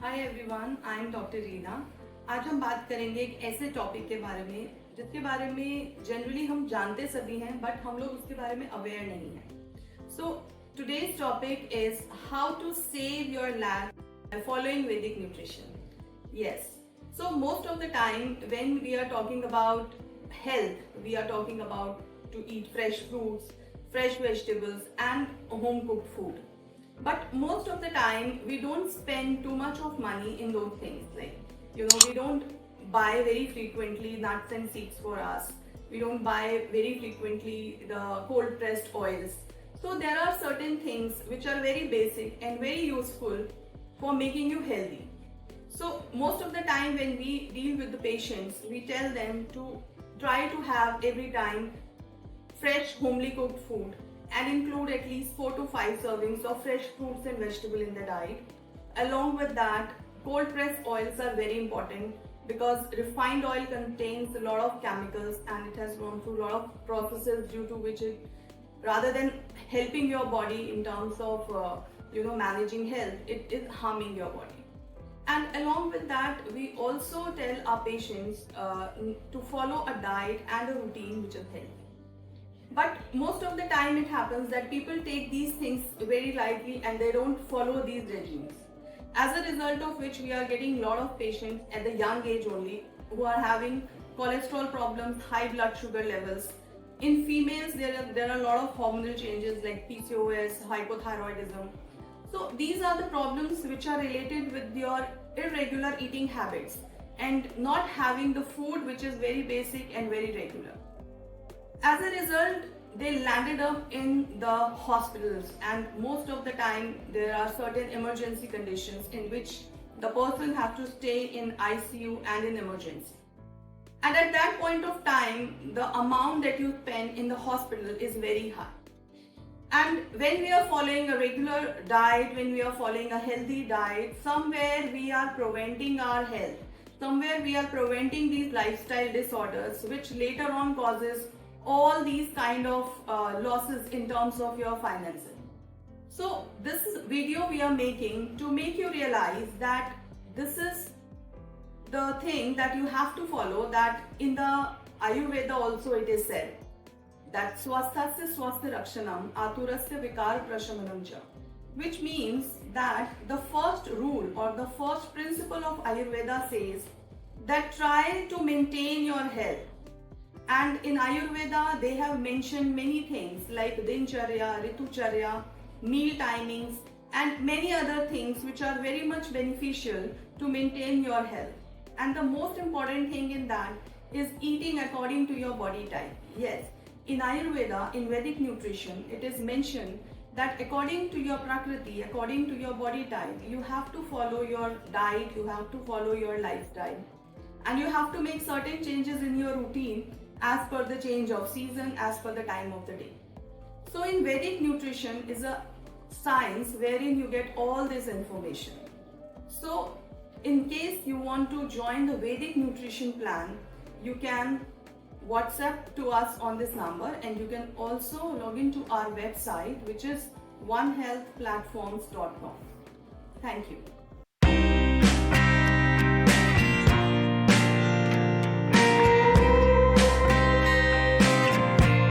Hi everyone, I am doctor Reena. आज हम बात करेंगे एक ऐसे टॉपिक के बारे में जिसके बारे में जनरली हम जानते सभी हैं, बट हम लोग उसके बारे में अवेयर नहीं हैं। So today's topic is how to save your lab by following Vedic nutrition. Yes. So most of the time when we are talking about health, we are talking about to eat fresh fruits, fresh vegetables and home cooked food. But most of the time we don't spend too much of money in those things. Like, we don't buy very frequently nuts and seeds for us. We don't buy very frequently the cold pressed oils. So there are certain things which are very basic and very useful for making you healthy. So most of the time when we deal with the patients, we tell them to try to have every time fresh homely cooked food and include at least 4 to 5 servings of fresh fruits and vegetables in the diet. Along with that, cold pressed oils are very important because refined oil contains a lot of chemicals and it has gone through a lot of processes due to which it, rather than helping your body in terms of managing health, it is harming your body. And along with that, we also tell our patients to follow a diet and a routine which is healthy. But most of the time it happens that people take these things very lightly and they don't follow these regimes. As a result of which we are getting a lot of patients at the young age only who are having cholesterol problems, high blood sugar levels. In females, there are a lot of hormonal changes like PCOS, hypothyroidism. So these are the problems which are related with your irregular eating habits and not having the food which is very basic and very regular. As a result, they landed up in the hospitals, and most of the time there are certain emergency conditions in which the person has to stay in ICU and in emergency. And at that point of time, the amount that you spend in the hospital is very high. And when we are following a regular diet, when we are following a healthy diet, somewhere we are preventing our health. Somewhere we are preventing these lifestyle disorders, which later on causes all these kind of losses in terms of your finances. So this video we are making to make you realize that this is the thing that you have to follow, that in the Ayurveda also it is said that swasthasya swasthya rakshanam aturasya vikar prashamanam cha, which means that the first rule or the first principle of Ayurveda says that try to maintain your health. And in Ayurveda they have mentioned many things like dincharya, ritucharya, meal timings and many other things which are very much beneficial to maintain your health. And the most important thing in that is eating according to your body type. Yes, in Ayurveda, in Vedic Nutrition, it is mentioned that according to your prakriti, according to your body type, you have to follow your diet, you have to follow your lifestyle, and you have to make certain changes in your routine as per the change of season, as per the time of the day. So in Vedic Nutrition is a science wherein you get all this information. So in case you want to join the Vedic Nutrition plan, you can WhatsApp to us on this number, and you can also log into our website, which is onehealthplatforms.com. Thank you.